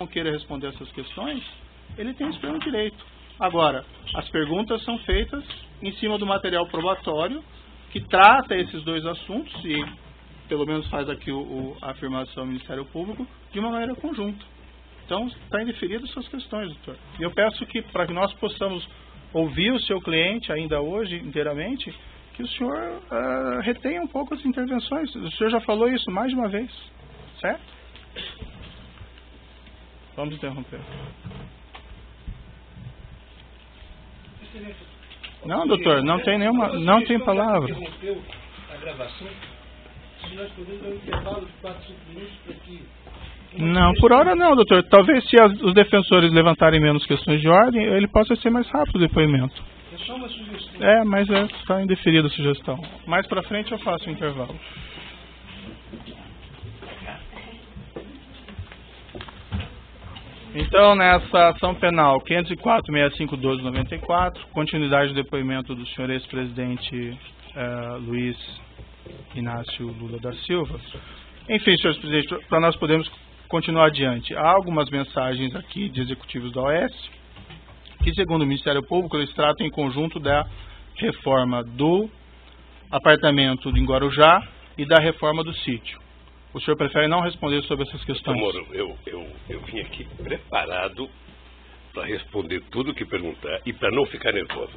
não queira responder essas questões, ele tem esse pleno direito. Agora, as perguntas são feitas em cima do material probatório que trata esses dois assuntos e, pelo menos faz aqui a afirmação do Ministério Público, de uma maneira conjunta. Então, está indeferido suas questões, doutor. E eu peço que, para que nós possamos ouvir o seu cliente ainda hoje inteiramente, que o senhor retenha um pouco as intervenções. O senhor já falou isso mais de uma vez, certo? Vamos interromper. Não, doutor, não tem nenhuma, não tem palavra. A gravação, se nós podemos dar um intervalo de 4, 5 minutos para que... Não, por hora não, doutor. Talvez se os defensores levantarem menos questões de ordem, ele possa ser mais rápido o depoimento. É só uma sugestão. Mas está indeferida a sugestão. Mais para frente eu faço o intervalo. Então, nessa ação penal 504-65-12-94, continuidade do depoimento do senhor ex-presidente Luiz Inácio Lula da Silva. Enfim, senhores presidentes, para nós podermos continuar adiante, há algumas mensagens aqui de executivos da OAS, que segundo o Ministério Público, eles tratam em conjunto da reforma do apartamento em Guarujá e da reforma do sítio. O senhor prefere não responder sobre essas questões? Moro, eu vim aqui preparado para responder tudo o que perguntar e para não ficar nervoso.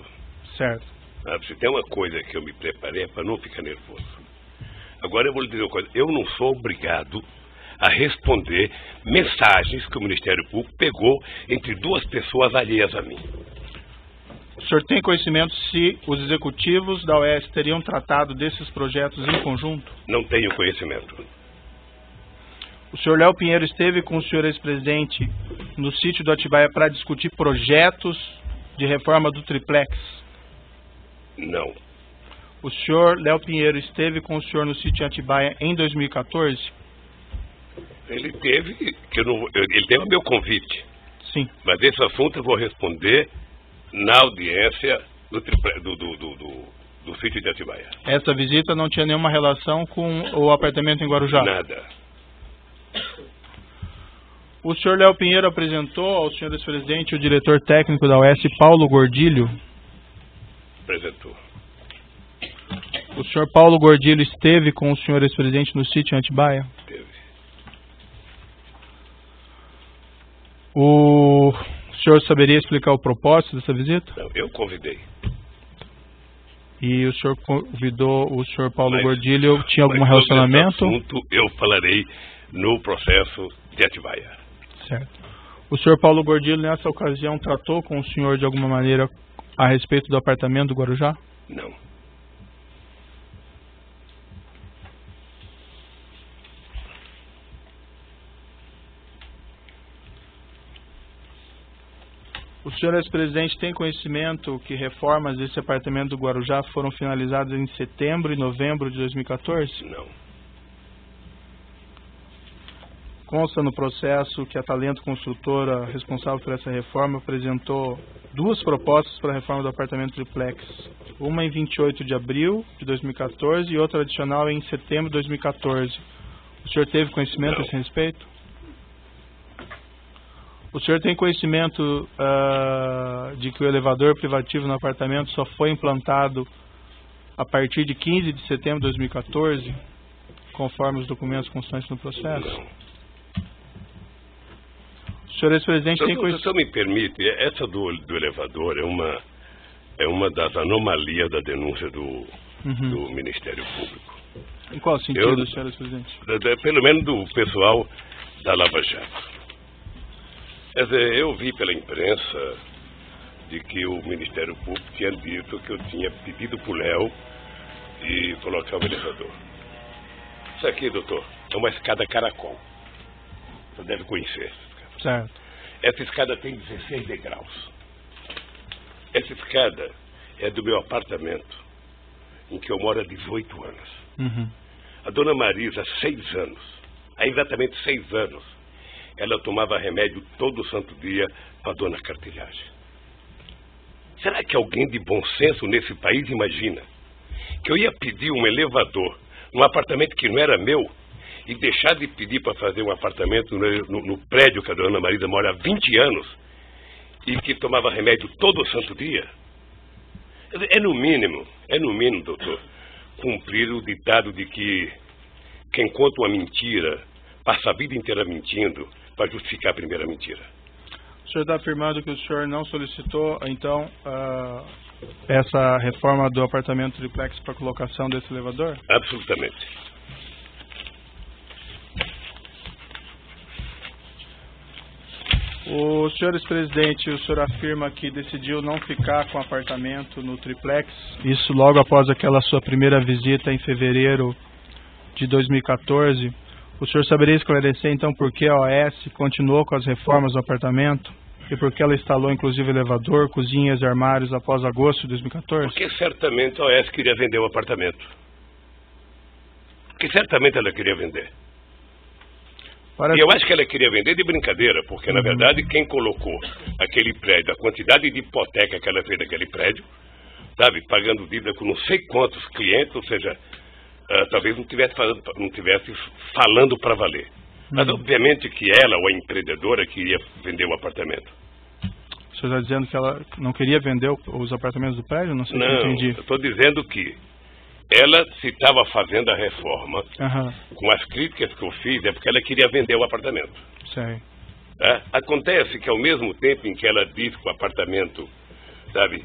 Certo. Se tem uma coisa que eu me preparei é para não ficar nervoso. Agora eu vou lhe dizer uma coisa. Eu não sou obrigado a responder mensagens que o Ministério Público pegou entre duas pessoas alheias a mim. O senhor tem conhecimento se os executivos da OAS teriam tratado desses projetos em conjunto? Não tenho conhecimento. O senhor Léo Pinheiro esteve com o senhor ex-presidente no sítio do Atibaia para discutir projetos de reforma do triplex? Não. O senhor Léo Pinheiro esteve com o senhor no sítio Atibaia em 2014? Ele teve, ele teve o meu convite. Sim. Mas esse assunto eu vou responder na audiência do sítio de Atibaia. Essa visita não tinha nenhuma relação com o apartamento em Guarujá? Nada. O senhor Léo Pinheiro apresentou ao senhor ex-presidente o diretor técnico da OAS, Paulo Gordilho? Apresentou. O senhor Paulo Gordilho esteve com o senhor ex-presidente no sítio em Atibaia? Teve. O senhor saberia explicar o propósito dessa visita? Não, eu convidei. E o senhor convidou o senhor Paulo Gordilho, tinha algum relacionamento? Sobre esse assunto eu falarei no processo de Atibaia. Certo. O senhor Paulo Gordilho, nessa ocasião, tratou com o senhor de alguma maneira a respeito do apartamento do Guarujá? Não. O senhor ex-presidente tem conhecimento que reformas desse apartamento do Guarujá foram finalizadas em setembro e novembro de 2014? Não. Consta no processo que a Talento Construtora, responsável por essa reforma, apresentou duas propostas para a reforma do apartamento triplex. Uma em 28 de abril de 2014 e outra adicional em setembro de 2014. O senhor teve conhecimento a esse respeito? O senhor tem conhecimento de que o elevador privativo no apartamento só foi implantado a partir de 15 de setembro de 2014, conforme os documentos constantes no processo? Não. O senhor ex-presidente tem conhecimento... Se o senhor me permite, essa do elevador é uma das anomalias da denúncia do Ministério Público. Em qual sentido, senhor ex-presidente? Pelo menos do pessoal da Lava Jato. Quer dizer, eu vi pela imprensa de que o Ministério Público tinha dito que eu tinha pedido para o Léo e colocar o elevador. Isso aqui, doutor, é uma escada caracol. Você deve conhecer essa escada. Certo. Essa escada tem 16 degraus. Essa escada é do meu apartamento, em que eu moro há 18 anos. A dona Marisa, 6 anos, há exatamente 6 anos, ela tomava remédio todo santo dia para a dona Cartilhagem. Será que alguém de bom senso nesse país imagina que eu ia pedir um elevador num apartamento que não era meu e deixar de pedir para fazer um apartamento no prédio que a dona Marisa mora há 20 anos e que tomava remédio todo santo dia? É no mínimo, doutor, cumprir o ditado de que quem conta uma mentira passa a vida inteira mentindo para justificar a primeira mentira. O senhor está afirmando que o senhor não solicitou, então, essa reforma do apartamento triplex para colocação desse elevador? Absolutamente. O senhor ex-presidente, o senhor afirma que decidiu não ficar com o apartamento no triplex, isso logo após aquela sua primeira visita em fevereiro de 2014. O senhor saberia esclarecer, então, por que a OAS continuou com as reformas do apartamento e por que ela instalou, inclusive, elevador, cozinhas e armários após agosto de 2014? Porque certamente a OAS queria vender o apartamento. Porque certamente ela queria vender. E eu acho que ela queria vender de brincadeira, porque, na verdade, quem colocou aquele prédio, a quantidade de hipoteca que ela fez naquele prédio, sabe, pagando dívida com não sei quantos clientes, ou seja, talvez não tivesse falando para valer. Mas, obviamente, que ela, ou a empreendedora, queria vender o apartamento. O senhor está dizendo que ela não queria vender os apartamentos do prédio? Não sei se eu entendi. Eu estou dizendo que ela, se estava fazendo a reforma, com as críticas que eu fiz, é porque ela queria vender o apartamento. Sei. Acontece que, ao mesmo tempo em que ela disse que o apartamento, sabe,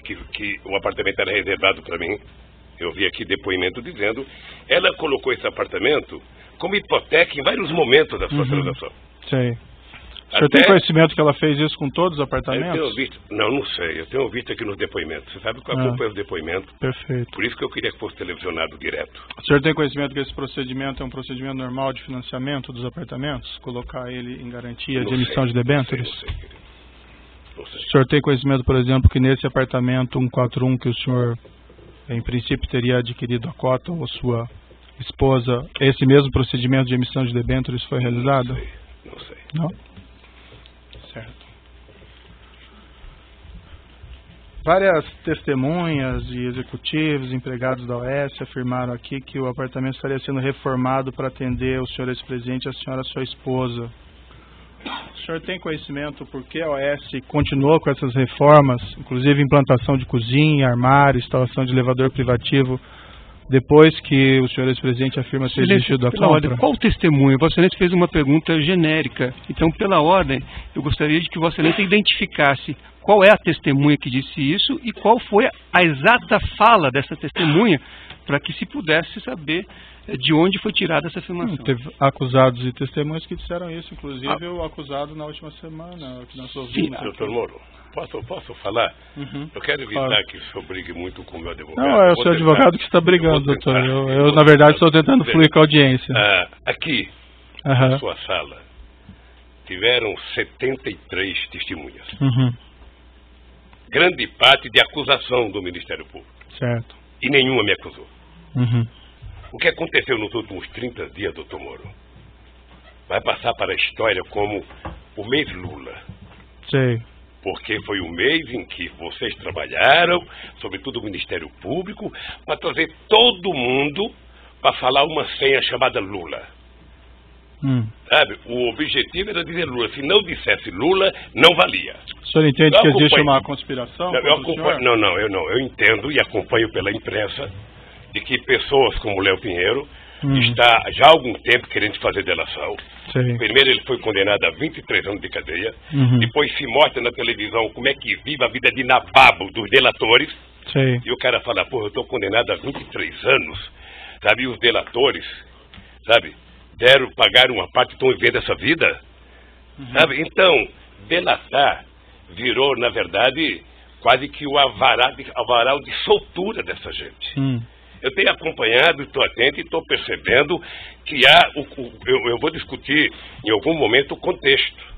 que o apartamento era reservado para mim, eu vi aqui depoimento dizendo, ela colocou esse apartamento como hipoteca em vários momentos da sua transação. Sei. O senhor tem conhecimento que ela fez isso com todos os apartamentos? Eu tenho visto, não sei, eu tenho visto aqui nos depoimentos. Você sabe que eu acompanho os depoimentos. Perfeito. Por isso que eu queria que fosse televisionado direto. O senhor tem conhecimento que esse procedimento é um procedimento normal de financiamento dos apartamentos? Colocar ele em garantia de emissão de debêntures? Não sei, querido. Não sei. O senhor tem conhecimento, por exemplo, que nesse apartamento 141 que o senhor, em princípio, teria adquirido a cota ou sua esposa, esse mesmo procedimento de emissão de debêntures foi realizado? Não sei. Não? Certo. Várias testemunhas e executivos, empregados da OAS afirmaram aqui que o apartamento estaria sendo reformado para atender o senhor ex-presidente e a senhora sua esposa. O senhor tem conhecimento por que a OAS continuou com essas reformas, inclusive implantação de cozinha, armário, instalação de elevador privativo, depois que o senhor ex-presidente afirma ter desistido da compra? Ordem, qual o testemunho? Vossa Excelência fez uma pergunta genérica. Então, pela ordem, eu gostaria de que Vossa Excelência identificasse qual é a testemunha que disse isso e qual foi a exata fala dessa testemunha, para que se pudesse saber de onde foi tirada essa afirmação. Teve acusados e testemunhas que disseram isso, inclusive o acusado na última semana, que nós ouvimos. Sim, doutor Moro, posso falar? Eu quero evitar que isso brigue muito com o meu advogado. Não, é o seu advogado que está brigando, doutor. Eu, na verdade, estou tentando fluir com a audiência. Aqui, na sua sala, tiveram 73 testemunhas. Grande parte de acusação do Ministério Público. Certo. E nenhuma me acusou. O que aconteceu nos últimos 30 dias, doutor Moro, vai passar para a história como o mês Lula. Sei. Porque foi o mês em que vocês trabalharam, sobretudo o Ministério Público, para trazer todo mundo para falar uma senha chamada Lula. Sabe? O objetivo era dizer Lula. Se não dissesse Lula, não valia. O senhor entende que existe uma conspiração? Eu entendo e acompanho pela imprensa de que pessoas como Léo Pinheiro está já há algum tempo querendo fazer delação. Sim. Primeiro ele foi condenado a 23 anos de cadeia, depois se mostra na televisão como é que vive a vida de nababo dos delatores. Sim. E o cara fala, eu estou condenado a 23 anos, sabe, e os delatores, sabe, pagaram uma parte e estão vivendo essa vida, sabe, então, delatar virou, na verdade, quase que o avaral de soltura dessa gente. Eu tenho acompanhado, estou atento e estou percebendo que eu vou discutir em algum momento o contexto.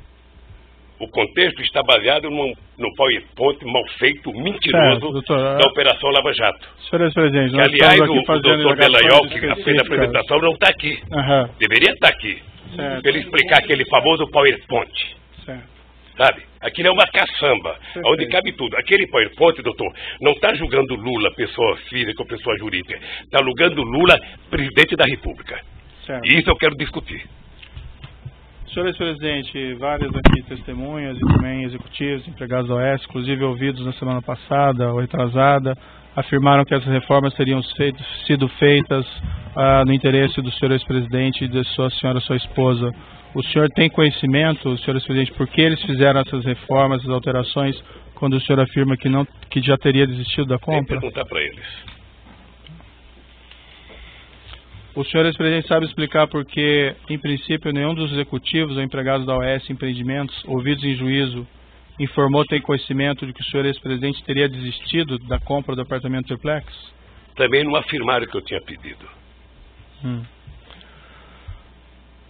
O contexto está baseado no PowerPoint mal feito, mentiroso, da Operação Lava Jato. Senhor ex-presidente, que, aliás, o doutor Delaiol, que fez a apresentação, não está aqui. Deveria estar aqui. Para ele explicar aquele famoso PowerPoint. Certo. Sabe? Aquilo é uma caçamba, onde cabe tudo. Aquele PowerPoint, doutor, não está julgando Lula, pessoa física ou pessoa jurídica. Está julgando Lula, presidente da República. Certo. E isso eu quero discutir. Senhor ex-presidente, várias aqui testemunhas e também executivos, empregados da OAS, inclusive ouvidos na semana passada ou retrasada, afirmaram que essas reformas teriam sido feitas no interesse do senhor ex-presidente e da sua esposa. O senhor tem conhecimento, senhor ex-presidente, por que eles fizeram essas reformas, essas alterações, quando o senhor afirma que já teria desistido da compra? Tem que perguntar para eles. O senhor ex-presidente sabe explicar por que, em princípio, nenhum dos executivos ou empregados da OAS Empreendimentos, ouvidos em juízo, informou ter conhecimento de que o senhor ex-presidente teria desistido da compra do apartamento triplex? Também não afirmaram que eu tinha pedido.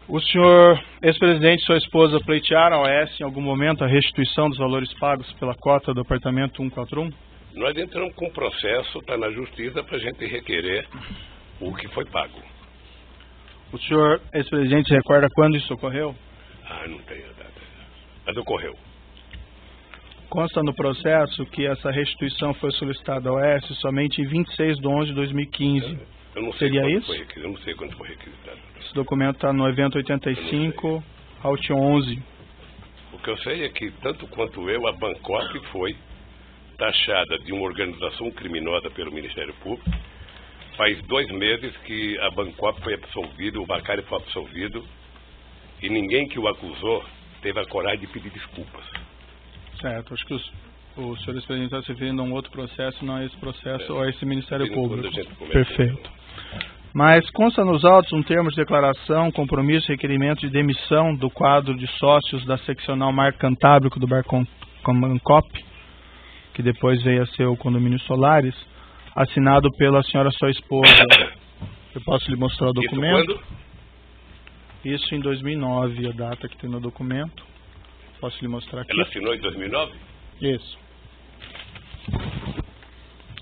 O senhor ex-presidente e sua esposa pleitearam a OAS em algum momento a restituição dos valores pagos pela cota do apartamento 141? Nós entramos com um processo, está na justiça, para a gente requerer o que foi pago. O senhor ex-presidente se recorda quando isso ocorreu? Não tenho a data. Mas ocorreu. Consta no processo que essa restituição foi solicitada ao OAS somente em 26 de 11 de 2015. Eu não sei Seria isso? Eu não sei quando foi requisitado. Esse documento está no evento 85, Alt 11. O que eu sei é que, tanto quanto eu, a Bancop foi taxada de uma organização criminosa pelo Ministério Público. Faz 2 meses que a Bancop foi absolvido, o Bacari foi absolvido, e ninguém que o acusou teve a coragem de pedir desculpas. Certo, acho que o senhor ex-presidente está se referindo a um outro processo, não a esse processo ou a esse Ministério Público. Perfeito. Mas consta nos autos um termo de declaração, compromisso e requerimento de demissão do quadro de sócios da seccional Mar Cantábrico do Bancop, que depois veio a ser o condomínio Solares, assinado pela senhora sua esposa. Eu posso lhe mostrar o documento? Isso quando? Isso em 2009, a data que tem no documento. Posso lhe mostrar aqui? Ela assinou em 2009? Isso.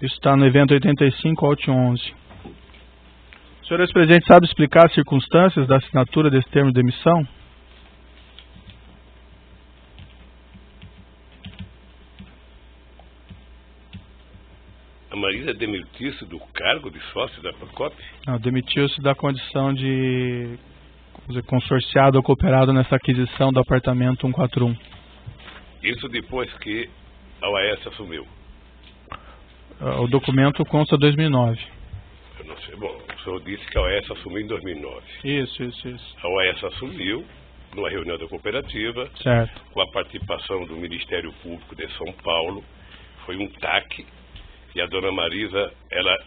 Isso está no evento 85, Alt 11. O senhor ex-presidente sabe explicar as circunstâncias da assinatura desse termo de demissão? A Marisa demitiu-se do cargo de sócio da Bancop? Não, demitiu-se da condição de consorciado ou cooperado nessa aquisição do apartamento 141. Isso depois que a OAS assumiu? O documento consta 2009. Eu não sei. Bom, o senhor disse que a OAS assumiu em 2009. Isso. A OAS assumiu numa reunião da cooperativa, certo, com a participação do Ministério Público de São Paulo. Foi um TAC. E a dona Marisa,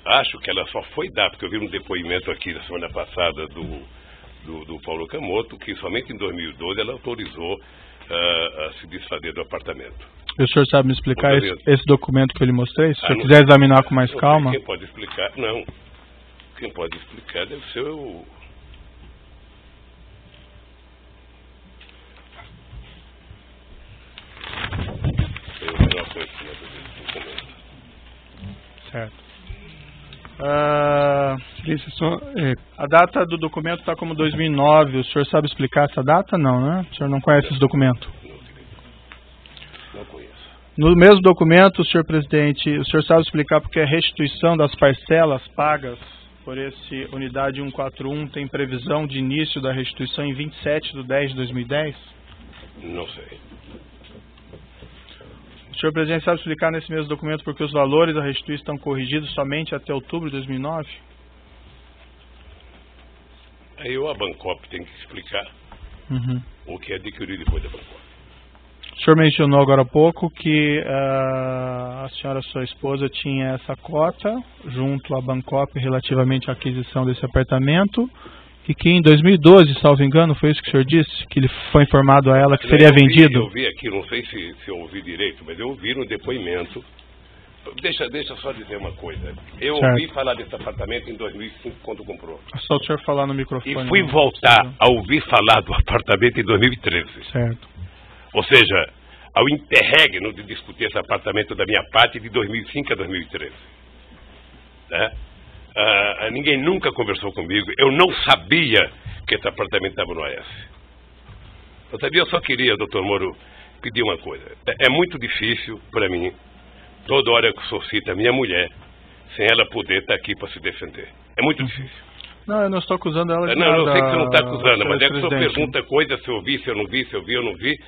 acho que ela só foi dar, porque eu vi um depoimento aqui na semana passada do Paulo Camoto, que somente em 2012 ela autorizou a se desfazer do apartamento. E o senhor sabe me explicar esse documento que eu lhe mostrei? Se o senhor quiser examinar com mais calma. Quem pode explicar? Não. Quem pode explicar deve ser o... Tem o menor conhecimento desse documento. Certo. A data do documento está como 2009. O senhor sabe explicar essa data? Não, né? O senhor não conhece esse documento? Não conheço. No mesmo documento, senhor presidente, o senhor sabe explicar porque a restituição das parcelas pagas por esse unidade 141 tem previsão de início da restituição em 27 de 10 de 2010? Não sei. O senhor presidente sabe explicar nesse mesmo documento porque os valores da restituição estão corrigidos somente até outubro de 2009? Aí a Bancop tem que explicar o que adquiriu depois da Bancop. O senhor mencionou agora há pouco que a senhora, sua esposa, tinha essa cota junto à Bancop relativamente à aquisição desse apartamento e que em 2012, salvo engano, foi isso que o senhor disse? Que ele foi informado a ela que seria vendido? Eu vi aqui, não sei se eu ouvi direito, mas eu ouvi no depoimento. Deixa só dizer uma coisa. Eu ouvi falar desse apartamento em 2005, quando comprou. Só o senhor falar no microfone. E fui voltar a ouvir falar do apartamento em 2013. Certo. Ou seja, ao interregno de discutir esse apartamento da minha parte de 2005 a 2013. Né? Ninguém nunca conversou comigo. Eu não sabia que esse apartamento estava no OAS. Eu só queria, doutor Moro, pedir uma coisa. É muito difícil para mim, toda hora que suscita a minha mulher, sem ela poder estar aqui para se defender. É muito difícil. Não, eu não estou acusando ela de nada. nada. Não, eu sei que você não está acusando, mas é que o senhor presidente. pergunta coisa, se eu vi, se eu não vi, se eu vi, eu não vi.